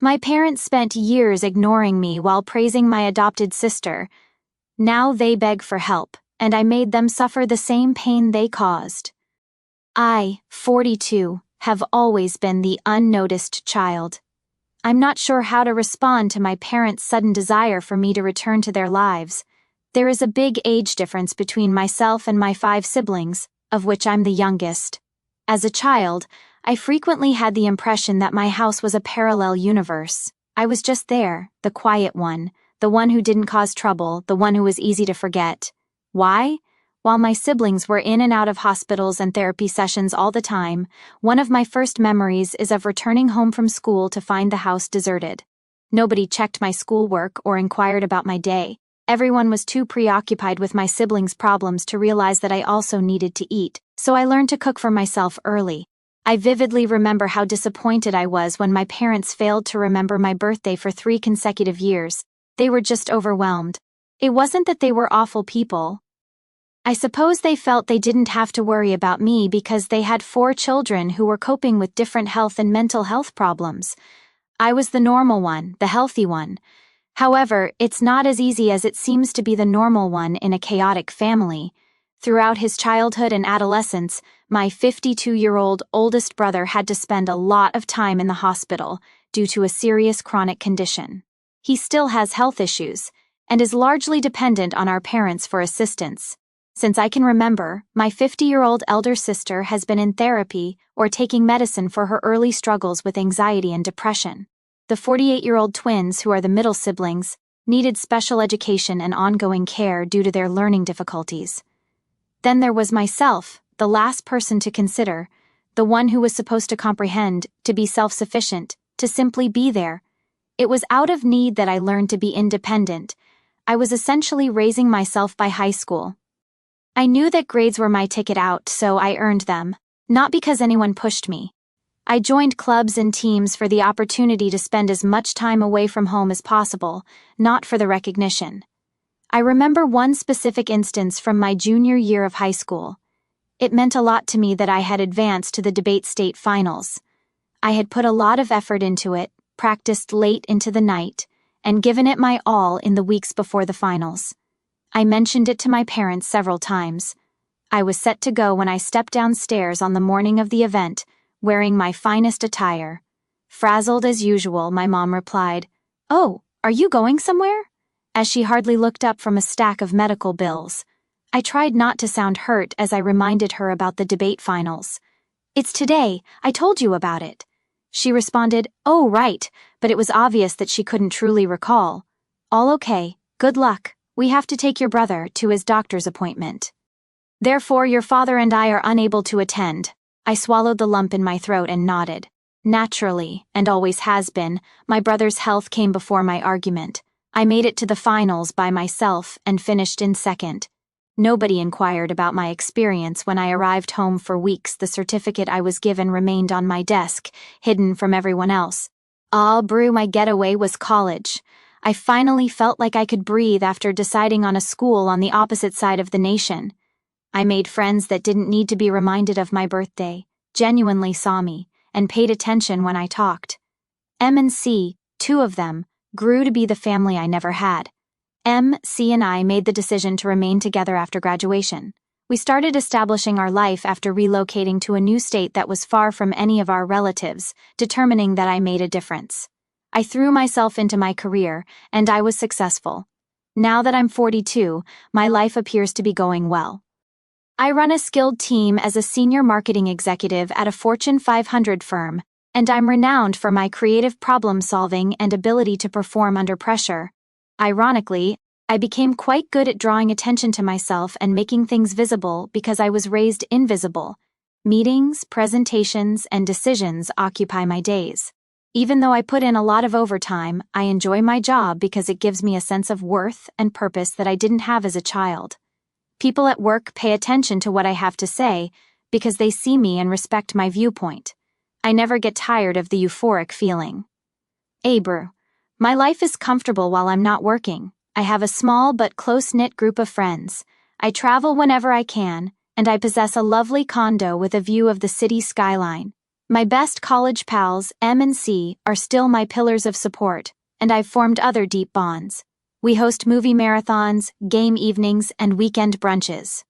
My parents spent years ignoring me while praising my adopted sister. Now they beg for help, and I made them suffer the same pain they caused. I, 42, have always been the unnoticed child. I'm not sure how to respond to my parents' sudden desire for me to return to their lives. There is a big age difference between myself and my 5 siblings, of which I'm the youngest. As a child, I frequently had the impression that my house was a parallel universe. I was just there, the quiet one, the one who didn't cause trouble, the one who was easy to forget. Why? While my siblings were in and out of hospitals and therapy sessions all the time, one of my first memories is of returning home from school to find the house deserted. Nobody checked my schoolwork or inquired about my day. Everyone was too preoccupied with my siblings' problems to realize that I also needed to eat, so I learned to cook for myself early. I vividly remember how disappointed I was when my parents failed to remember my birthday for 3 consecutive years. They were just overwhelmed. It wasn't that they were awful people. I suppose they felt they didn't have to worry about me because they had 4 children who were coping with different health and mental health problems. I was the normal one, the healthy one. However, it's not as easy as it seems to be the normal one in a chaotic family. Throughout his childhood and adolescence, my 52-year-old oldest brother had to spend a lot of time in the hospital due to a serious chronic condition. He still has health issues and is largely dependent on our parents for assistance. Since I can remember, my 50-year-old elder sister has been in therapy or taking medicine for her early struggles with anxiety and depression. The 48-year-old twins, who are the middle siblings, needed special education and ongoing care due to their learning difficulties. Then there was myself, the last person to consider, the one who was supposed to comprehend, to be self-sufficient, to simply be there. It was out of need that I learned to be independent. I was essentially raising myself by high school. I knew that grades were my ticket out, so I earned them, not because anyone pushed me. I joined clubs and teams for the opportunity to spend as much time away from home as possible, not for the recognition. I remember one specific instance from my junior year of high school. It meant a lot to me that I had advanced to the debate state finals. I had put a lot of effort into it, practiced late into the night, and given it my all in the weeks before the finals. I mentioned it to my parents several times. I was set to go when I stepped downstairs on the morning of the event, wearing my finest attire. Frazzled as usual, my mom replied, "Oh, are you going somewhere?" as she hardly looked up from a stack of medical bills. I tried not to sound hurt as I reminded her about the debate finals. "It's today, I told you about it." She responded, "Oh, right," but it was obvious that she couldn't truly recall. "All okay, good luck. We have to take your brother to his doctor's appointment. Therefore, your father and I are unable to attend." I swallowed the lump in my throat and nodded. Naturally, and always has been, my brother's health came before my argument. I made it to the finals by myself and finished in second. Nobody inquired about my experience when I arrived home. For weeks, the certificate I was given remained on my desk, hidden from everyone else. My getaway was college. I finally felt like I could breathe after deciding on a school on the opposite side of the nation. I made friends that didn't need to be reminded of my birthday, genuinely saw me, and paid attention when I talked. M and C, 2 of them, grew to be the family I never had. M, C, and I made the decision to remain together after graduation. We started establishing our life after relocating to a new state that was far from any of our relatives, determining that I made a difference. I threw myself into my career, and I was successful. Now that I'm 42, my life appears to be going well. I run a skilled team as a senior marketing executive at a Fortune 500 firm, and I'm renowned for my creative problem-solving and ability to perform under pressure. Ironically, I became quite good at drawing attention to myself and making things visible because I was raised invisible. Meetings, presentations, and decisions occupy my days. Even though I put in a lot of overtime, I enjoy my job because it gives me a sense of worth and purpose that I didn't have as a child. People at work pay attention to what I have to say because they see me and respect my viewpoint. I never get tired of the euphoric feeling. Abru. My life is comfortable while I'm not working. I have a small but close-knit group of friends. I travel whenever I can, and I possess a lovely condo with a view of the city skyline. My best college pals, M and C, are still my pillars of support, and I've formed other deep bonds. We host movie marathons, game evenings, and weekend brunches.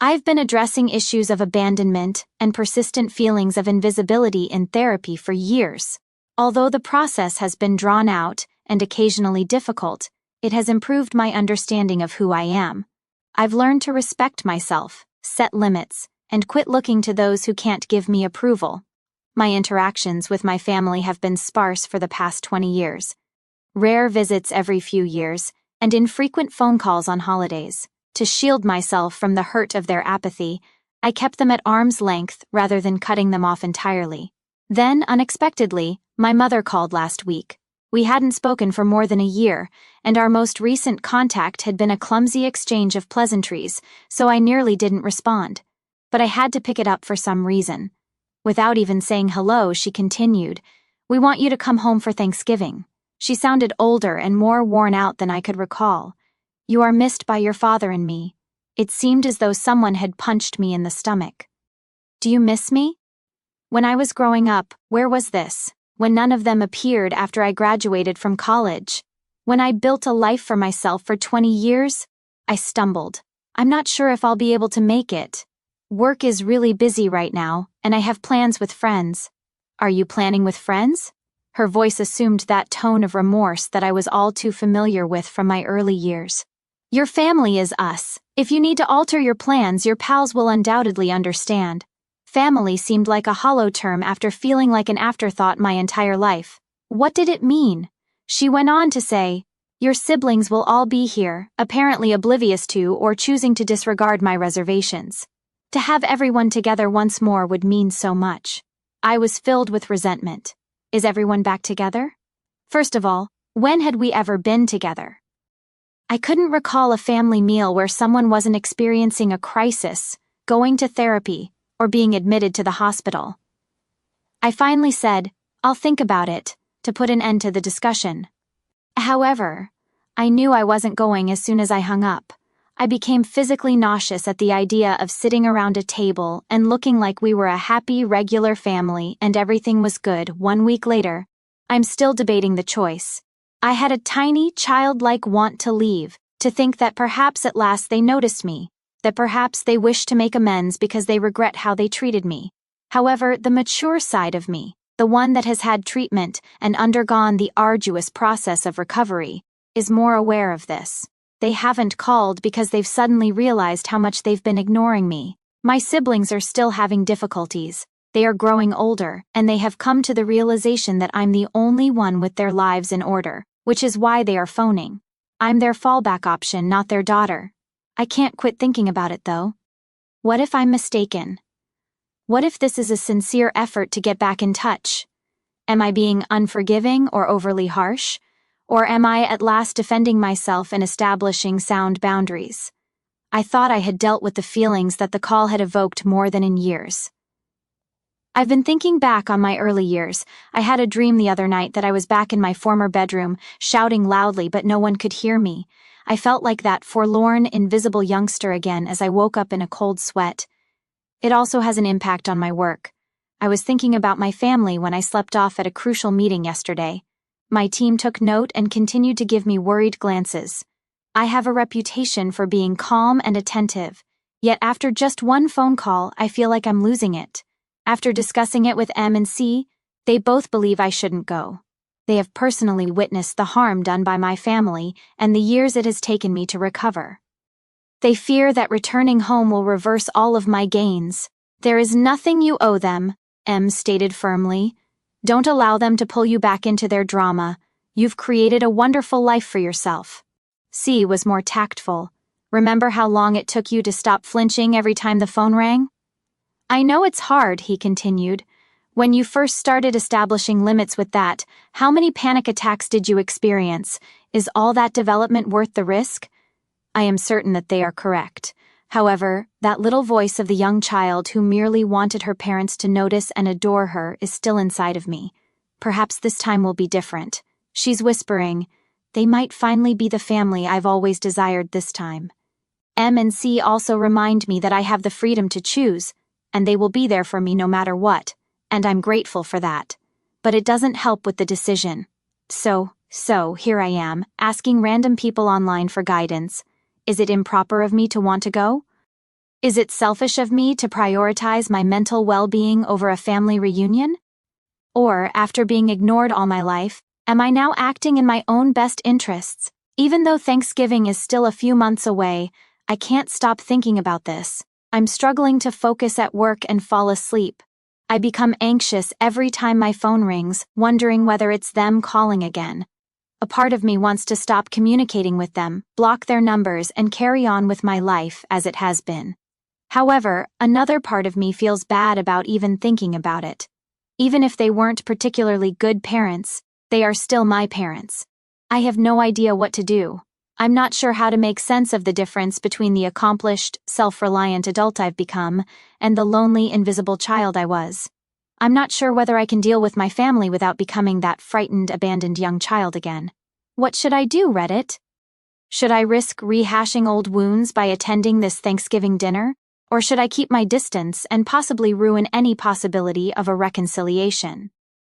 I've been addressing issues of abandonment and persistent feelings of invisibility in therapy for years. Although the process has been drawn out and occasionally difficult, it has improved my understanding of who I am. I've learned to respect myself, set limits, and quit looking to those who can't give me approval. My interactions with my family have been sparse for the past 20 years. Rare visits every few years, and infrequent phone calls on holidays. To shield myself from the hurt of their apathy, I kept them at arm's length rather than cutting them off entirely. Then, unexpectedly, my mother called last week. We hadn't spoken for more than a year, and our most recent contact had been a clumsy exchange of pleasantries, so I nearly didn't respond. But I had to pick it up for some reason. Without even saying hello, she continued, "We want you to come home for Thanksgiving." She sounded older and more worn out than I could recall. "You are missed by your father and me." It seemed as though someone had punched me in the stomach. "Do you miss me?" When I was growing up, where was this? When none of them appeared after I graduated from college? When I built a life for myself for 20 years? I stumbled. "I'm not sure if I'll be able to make it. Work is really busy right now, and I have plans with friends." "Are you planning with friends?" Her voice assumed that tone of remorse that I was all too familiar with from my early years. "Your family is us. If you need to alter your plans, your pals will undoubtedly understand." Family seemed like a hollow term after feeling like an afterthought my entire life. What did it mean? She went on to say, "Your siblings will all be here, apparently oblivious to or choosing to disregard my reservations. To have everyone together once more would mean so much." I was filled with resentment. Is everyone back together? First of all, when had we ever been together? I couldn't recall a family meal where someone wasn't experiencing a crisis, going to therapy, or being admitted to the hospital. I finally said, "I'll think about it," to put an end to the discussion. However, I knew I wasn't going as soon as I hung up. I became physically nauseous at the idea of sitting around a table and looking like we were a happy, regular family and everything was good 1 week later. I'm still debating the choice. I had a tiny, childlike want to leave, to think that perhaps at last they noticed me, that perhaps they wished to make amends because they regret how they treated me. However, the mature side of me, the one that has had treatment and undergone the arduous process of recovery, is more aware of this. They haven't called because they've suddenly realized how much they've been ignoring me. My siblings are still having difficulties. They are growing older, and they have come to the realization that I'm the only one with their lives in order, which is why they are phoning. I'm their fallback option, not their daughter. I can't quit thinking about it, though. What if I'm mistaken? What if this is a sincere effort to get back in touch? Am I being unforgiving or overly harsh? Or am I at last defending myself and establishing sound boundaries? I thought I had dealt with the feelings that the call had evoked more than in years. I've been thinking back on my early years. I had a dream the other night that I was back in my former bedroom, shouting loudly but no one could hear me. I felt like that forlorn, invisible youngster again as I woke up in a cold sweat. It also has an impact on my work. I was thinking about my family when I slept off at a crucial meeting yesterday. My team took note and continued to give me worried glances. I have a reputation for being calm and attentive, yet after just one phone call, I feel like I'm losing it. After discussing it with M and C, they both believe I shouldn't go. They have personally witnessed the harm done by my family and the years it has taken me to recover. They fear that returning home will reverse all of my gains. "There is nothing you owe them," M stated firmly. "Don't allow them to pull you back into their drama. You've created a wonderful life for yourself." C was more tactful. "Remember how long it took you to stop flinching every time the phone rang?" "I know it's hard," he continued. "When you first started establishing limits with that, how many panic attacks did you experience? Is all that development worth the risk?" I am certain that they are correct. However, that little voice of the young child who merely wanted her parents to notice and adore her is still inside of me. Perhaps this time will be different. She's whispering, "They might finally be the family I've always desired this time." M and C also remind me that I have the freedom to choose, and they will be there for me no matter what. and I'm grateful for that. But it doesn't help with the decision. So here I am, asking random people online for guidance. Is it improper of me to want to go? Is it selfish of me to prioritize my mental well-being over a family reunion? Or, after being ignored all my life, am I now acting in my own best interests? Even though Thanksgiving is still a few months away, I can't stop thinking about this. I'm struggling to focus at work and fall asleep. I become anxious every time my phone rings, wondering whether it's them calling again. A part of me wants to stop communicating with them, block their numbers, and carry on with my life as it has been. However, another part of me feels bad about even thinking about it. Even if they weren't particularly good parents, they are still my parents. I have no idea what to do. I'm not sure how to make sense of the difference between the accomplished, self-reliant adult I've become and the lonely, invisible child I was. I'm not sure whether I can deal with my family without becoming that frightened, abandoned young child again. What should I do, Reddit? Should I risk rehashing old wounds by attending this Thanksgiving dinner? Or should I keep my distance and possibly ruin any possibility of a reconciliation?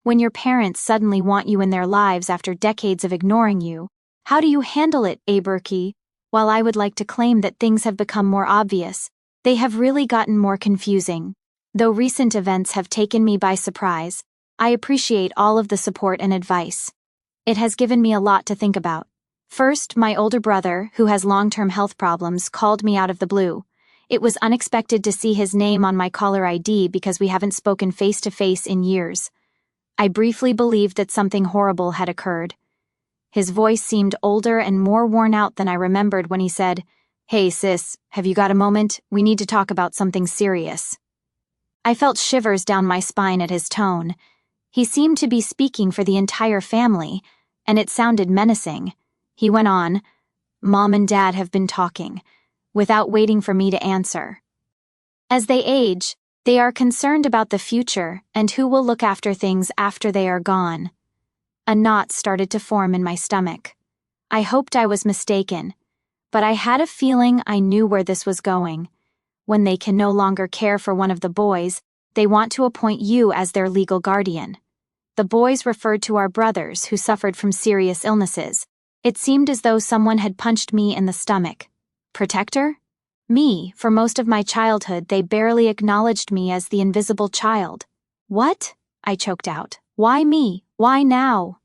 When your parents suddenly want you in their lives after decades of ignoring you, how do you handle it, Aberkey? While I would like to claim that things have become more obvious, they have really gotten more confusing. Though recent events have taken me by surprise, I appreciate all of the support and advice. It has given me a lot to think about. First, my older brother, who has long-term health problems, called me out of the blue. It was unexpected to see his name on my caller ID because we haven't spoken face-to-face in years. I briefly believed that something horrible had occurred. His voice seemed older and more worn out than I remembered when he said, "Hey sis, have you got a moment? We need to talk about something serious." I felt shivers down my spine at his tone. He seemed to be speaking for the entire family, and it sounded menacing. He went on, "Mom and Dad have been talking," without waiting for me to answer. As they age, they are concerned about the future and who will look after things after they are gone. A knot started to form in my stomach. I hoped I was mistaken, but I had a feeling I knew where this was going. When they can no longer care for one of the boys, they want to appoint you as their legal guardian. The boys referred to our brothers who suffered from serious illnesses. It seemed as though someone had punched me in the stomach. Protector? Me, for most of my childhood, they barely acknowledged me as the invisible child. What? I choked out. Why me? Why now?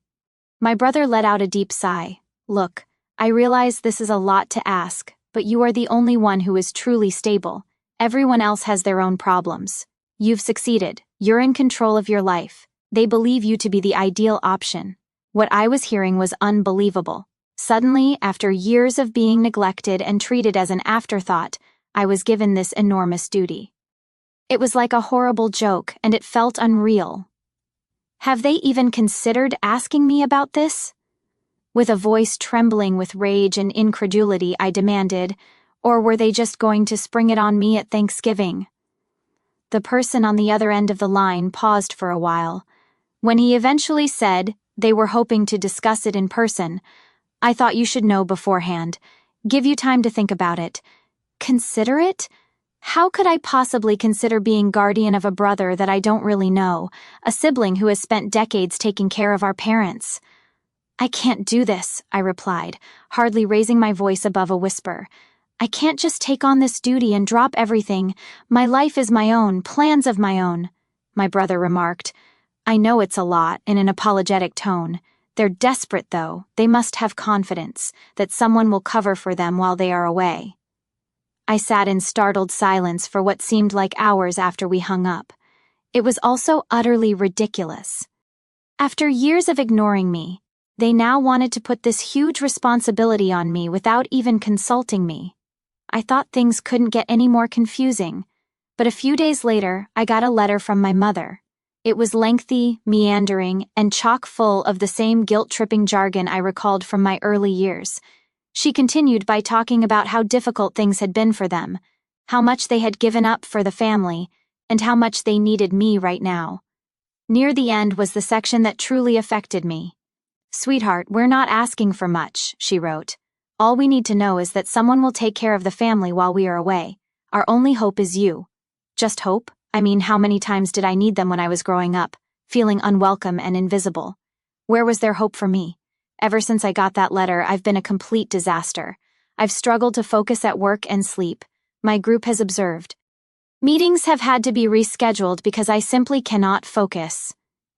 My brother let out a deep sigh. Look, I realize this is a lot to ask, but you are the only one who is truly stable. Everyone else has their own problems. You've succeeded. You're in control of your life. They believe you to be the ideal option. What I was hearing was unbelievable. Suddenly, after years of being neglected and treated as an afterthought, I was given this enormous duty. It was like a horrible joke, and it felt unreal. Have they even considered asking me about this? With a voice trembling with rage and incredulity, I demanded, or were they just going to spring it on me at Thanksgiving? The person on the other end of the line paused for a while. When he eventually said they were hoping to discuss it in person, I thought you should know beforehand. Give you time to think about it. Consider it? How could I possibly consider being guardian of a brother that I don't really know, a sibling who has spent decades taking care of our parents? I can't do this, I replied, hardly raising my voice above a whisper. I can't just take on this duty and drop everything. My life is my own, plans of my own, my brother remarked. I know it's a lot, in an apologetic tone. They're desperate, though. They must have confidence that someone will cover for them while they are away. I sat in startled silence for what seemed like hours after we hung up. It was also utterly ridiculous. After years of ignoring me, they now wanted to put this huge responsibility on me without even consulting me. I thought things couldn't get any more confusing, but a few days later, I got a letter from my mother. It was lengthy, meandering, and chock full of the same guilt-tripping jargon I recalled from my early years. She continued by talking about how difficult things had been for them, how much they had given up for the family, and how much they needed me right now. Near the end was the section that truly affected me. "Sweetheart, we're not asking for much," she wrote. "All we need to know is that someone will take care of the family while we are away. Our only hope is you." "Just hope?" I mean, how many times did I need them when I was growing up, feeling unwelcome and invisible? Where was there hope for me? Ever since I got that letter, I've been a complete disaster. I've struggled to focus at work and sleep. My group has observed. Meetings have had to be rescheduled because I simply cannot focus.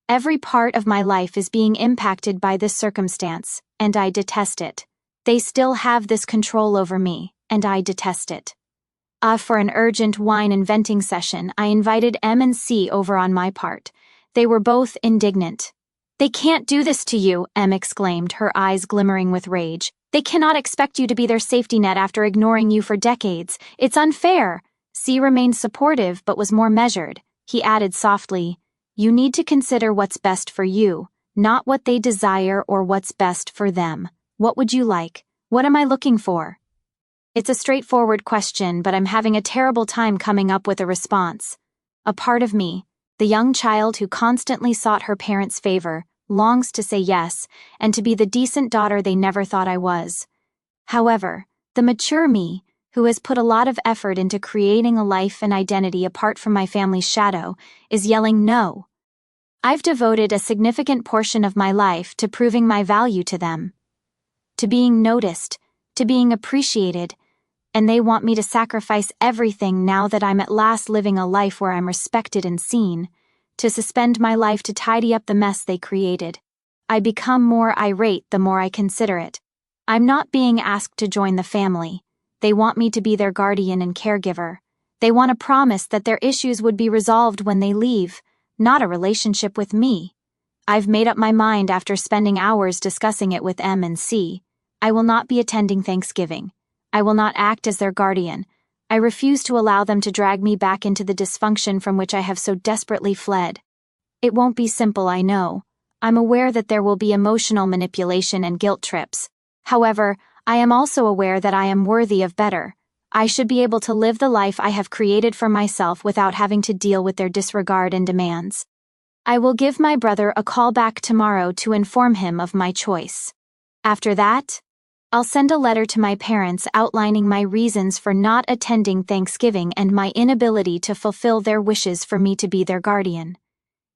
Every part of my life is being impacted by this circumstance, and I detest it. They still have this control over me, and I detest it. For an urgent wine and venting session, I invited M and C over on my part. They were both indignant. "They can't do this to you," M exclaimed, her eyes glimmering with rage. "They cannot expect you to be their safety net after ignoring you for decades. It's unfair." C remained supportive but was more measured. He added softly, "You need to consider what's best for you, not what they desire or what's best for them. What would you like? What am I looking for?" It's a straightforward question, but I'm having a terrible time coming up with a response. A part of me, the young child who constantly sought her parents' favor, longs to say yes, and to be the decent daughter they never thought I was. However, the mature me, who has put a lot of effort into creating a life and identity apart from my family's shadow, is yelling no. I've devoted a significant portion of my life to proving my value to them, to being noticed, to being appreciated, and they want me to sacrifice everything now that I'm at last living a life where I'm respected and seen, to suspend my life to tidy up the mess they created. I become more irate the more I consider it. I'm not being asked to join the family. They want me to be their guardian and caregiver. They want a promise that their issues would be resolved when they leave, not a relationship with me. I've made up my mind after spending hours discussing it with M and C. I will not be attending Thanksgiving. I will not act as their guardian. I refuse to allow them to drag me back into the dysfunction from which I have so desperately fled. It won't be simple, I know. I'm aware that there will be emotional manipulation and guilt trips. However, I am also aware that I am worthy of better. I should be able to live the life I have created for myself without having to deal with their disregard and demands. I will give my brother a call back tomorrow to inform him of my choice. After that, I'll send a letter to my parents outlining my reasons for not attending Thanksgiving and my inability to fulfill their wishes for me to be their guardian.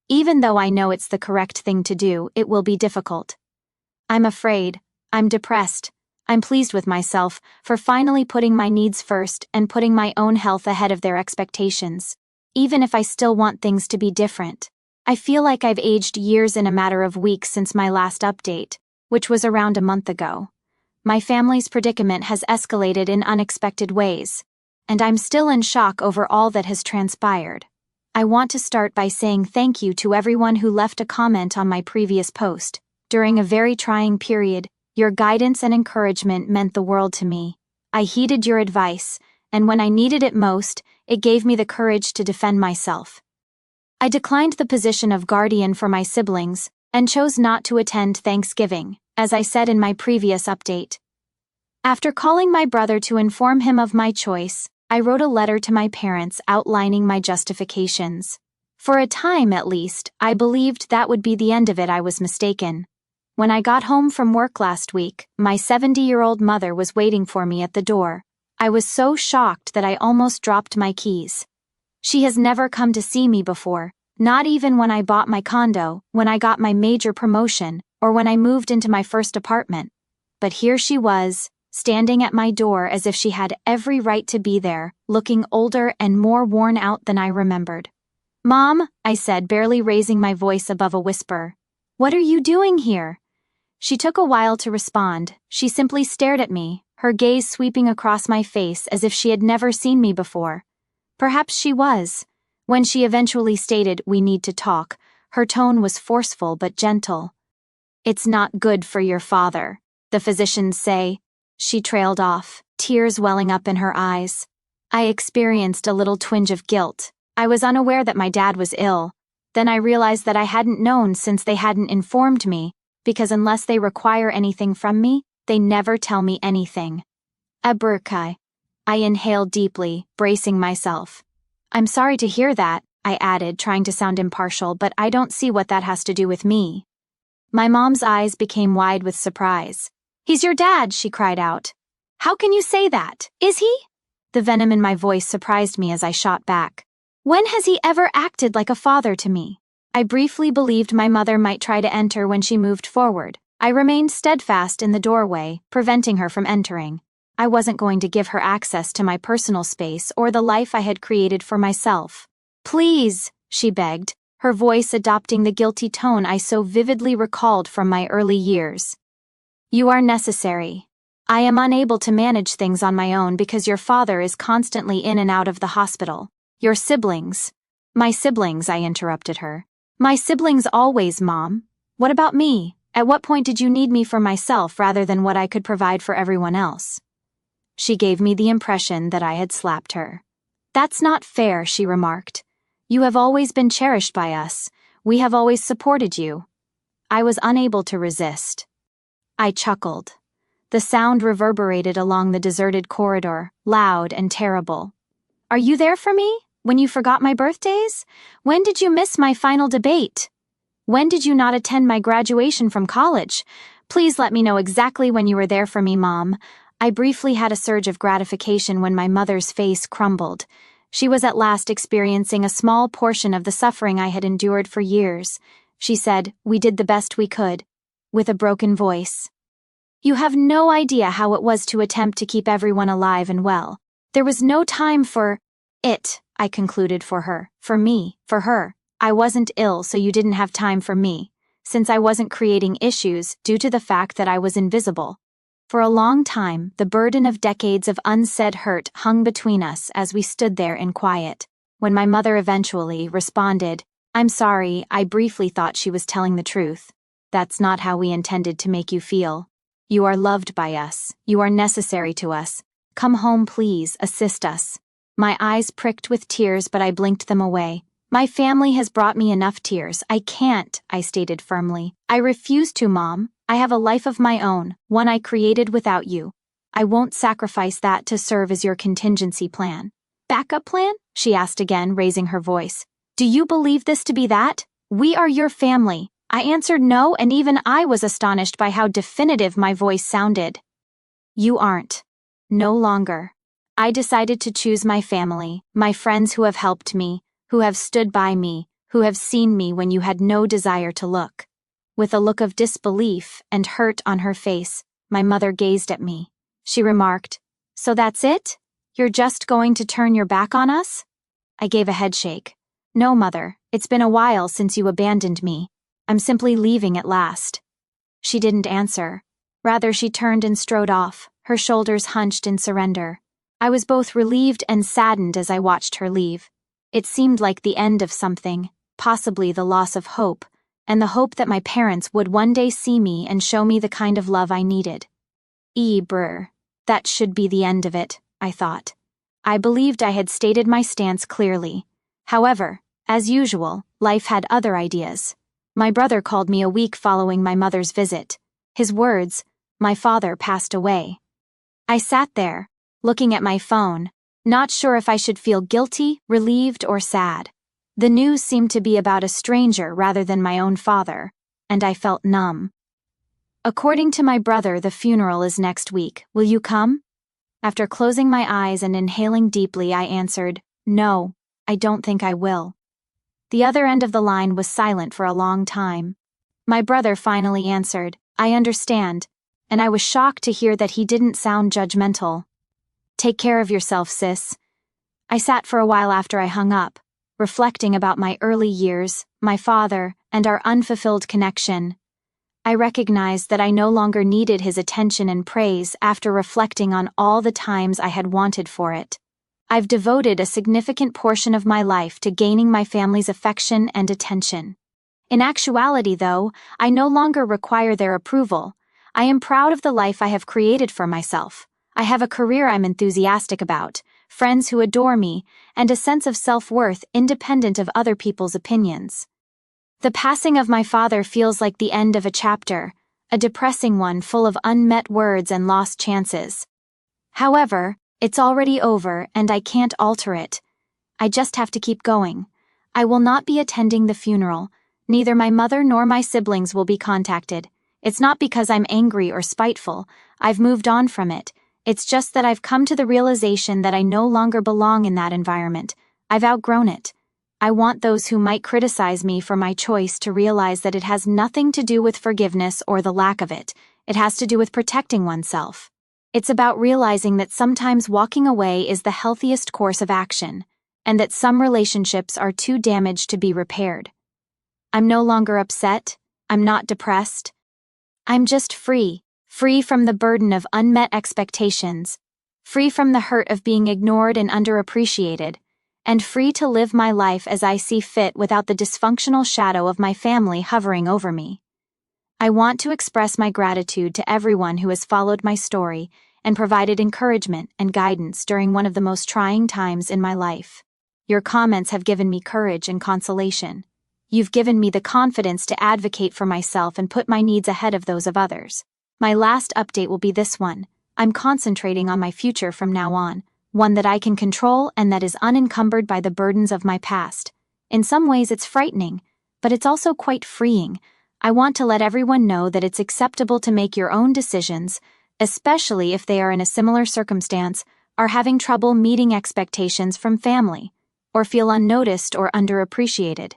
Even though I know it's the correct thing to do, it will be difficult. I'm afraid, I'm depressed, I'm pleased with myself for finally putting my needs first and putting my own health ahead of their expectations. Even if I still want things to be different, I feel like I've aged years in a matter of weeks since my last update, which was around a month ago. My family's predicament has escalated in unexpected ways, and I'm still in shock over all that has transpired. I want to start by saying thank you to everyone who left a comment on my previous post. During a very trying period, your guidance and encouragement meant the world to me. I heeded your advice, and when I needed it most, it gave me the courage to defend myself. I declined the position of guardian for my siblings and chose not to attend Thanksgiving, as I said in my previous update. After calling my brother to inform him of my choice, I wrote a letter to my parents outlining my justifications. For a time, at least, I believed that would be the end of it. I was mistaken. When I got home from work last week, my 70-year-old mother was waiting for me at the door. I was so shocked that I almost dropped my keys. She has never come to see me before, not even when I bought my condo, when I got my major promotion, or when I moved into my first apartment. But here she was, standing at my door as if she had every right to be there, looking older and more worn out than I remembered. "Mom," I said, barely raising my voice above a whisper. "What are you doing here?" She took a while to respond. She simply stared at me, her gaze sweeping across my face as if she had never seen me before. Perhaps she was. When she eventually stated, "We need to talk," her tone was forceful but gentle. "It's not good for your father, the physicians say." She trailed off, tears welling up in her eyes. I experienced a little twinge of guilt. I was unaware that my dad was ill. Then I realized that I hadn't known since they hadn't informed me, because unless they require anything from me, they never tell me anything. Aburkai. I inhaled deeply, bracing myself. "I'm sorry to hear that," I added, trying to sound impartial, "but I don't see what that has to do with me." My mom's eyes became wide with surprise. "He's your dad," she cried out. "How can you say that? Is he?" The venom in my voice surprised me as I shot back. When has he ever acted like a father to me? I briefly believed my mother might try to enter when she moved forward. I remained steadfast in the doorway, preventing her from entering. I wasn't going to give her access to my personal space or the life I had created for myself. Please, she begged, her voice adopting the guilty tone I so vividly recalled from my early years. You are necessary. I am unable to manage things on my own because your father is constantly in and out of the hospital. Your siblings. My siblings, I interrupted her. My siblings always, Mom. What about me? At what point did you need me for myself rather than what I could provide for everyone else? She gave me the impression that I had slapped her. That's not fair, she remarked. You have always been cherished by us. We have always supported you. I was unable to resist. I chuckled. The sound reverberated along the deserted corridor, loud and terrible. Are you there for me? When you forgot my birthdays? When did you miss my final debate? When did you not attend my graduation from college? Please let me know exactly when you were there for me, Mom. I briefly had a surge of gratification when my mother's face crumbled. She was at last experiencing a small portion of the suffering I had endured for years. She said, "We did the best we could," with a broken voice. You have no idea how it was to attempt to keep everyone alive and well. There was no time for it, I concluded for her, for me, for her. I wasn't ill, so you didn't have time for me, since I wasn't creating issues due to the fact that I was invisible. For a long time, the burden of decades of unsaid hurt hung between us as we stood there in quiet. When my mother eventually responded, "I'm sorry," I briefly thought she was telling the truth. That's not how we intended to make you feel. You are loved by us. You are necessary to us. Come home, please. Assist us. My eyes pricked with tears, but I blinked them away. My family has brought me enough tears. I can't, I stated firmly. I refuse to, Mom. I have a life of my own, one I created without you. I won't sacrifice that to serve as your contingency plan. Backup plan? She asked again, raising her voice. Do you believe this to be that? We are your family. I answered no, and even I was astonished by how definitive my voice sounded. You aren't. No longer. I decided to choose my family, my friends who have helped me, who have stood by me, who have seen me when you had no desire to look. With a look of disbelief and hurt on her face, my mother gazed at me. She remarked, "So that's it? You're just going to turn your back on us?" I gave a headshake. No, Mother, it's been a while since you abandoned me. I'm simply leaving at last. She didn't answer. Rather, she turned and strode off, her shoulders hunched in surrender. I was both relieved and saddened as I watched her leave. It seemed like the end of something, possibly the loss of hope, and the hope that my parents would one day see me and show me the kind of love I needed. Brr. That should be the end of it, I thought. I believed I had stated my stance clearly. However, as usual, life had other ideas. My brother called me a week following my mother's visit. His words, "My father passed away." I sat there, looking at my phone, not sure if I should feel guilty, relieved, or sad. The news seemed to be about a stranger rather than my own father, and I felt numb. According to my brother, the funeral is next week. Will you come? After closing my eyes and inhaling deeply, I answered, "No, I don't think I will." The other end of the line was silent for a long time. My brother finally answered, "I understand," and I was shocked to hear that he didn't sound judgmental. "Take care of yourself, sis." I sat for a while after I hung up, reflecting about my early years, my father, and our unfulfilled connection. I recognized that I no longer needed his attention and praise after reflecting on all the times I had wanted for it. I've devoted a significant portion of my life to gaining my family's affection and attention. In actuality, though, I no longer require their approval. I am proud of the life I have created for myself. I have a career I'm enthusiastic about, friends who adore me, and a sense of self-worth independent of other people's opinions. The passing of my father feels like the end of a chapter, a depressing one full of unmet words and lost chances. However, it's already over and I can't alter it. I just have to keep going. I will not be attending the funeral. Neither my mother nor my siblings will be contacted. It's not because I'm angry or spiteful. I've moved on from it. It's just that I've come to the realization that I no longer belong in that environment. I've outgrown it. I want those who might criticize me for my choice to realize that it has nothing to do with forgiveness or the lack of it. It has to do with protecting oneself. It's about realizing that sometimes walking away is the healthiest course of action, and that some relationships are too damaged to be repaired. I'm no longer upset. I'm not depressed. I'm just free from the burden of unmet expectations, free from the hurt of being ignored and underappreciated, and free to live my life as I see fit without the dysfunctional shadow of my family hovering over me. I want to express my gratitude to everyone who has followed my story and provided encouragement and guidance during one of the most trying times in my life. Your comments have given me courage and consolation. You've given me the confidence to advocate for myself and put my needs ahead of those of others. My last update will be this one. I'm concentrating on my future from now on, one that I can control and that is unencumbered by the burdens of my past. In some ways it's frightening, but it's also quite freeing. I want to let everyone know that it's acceptable to make your own decisions, especially if they are in a similar circumstance, are having trouble meeting expectations from family, or feel unnoticed or underappreciated.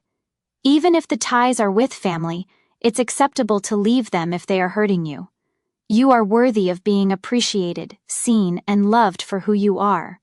Even if the ties are with family, it's acceptable to leave them if they are hurting you. You are worthy of being appreciated, seen, and loved for who you are.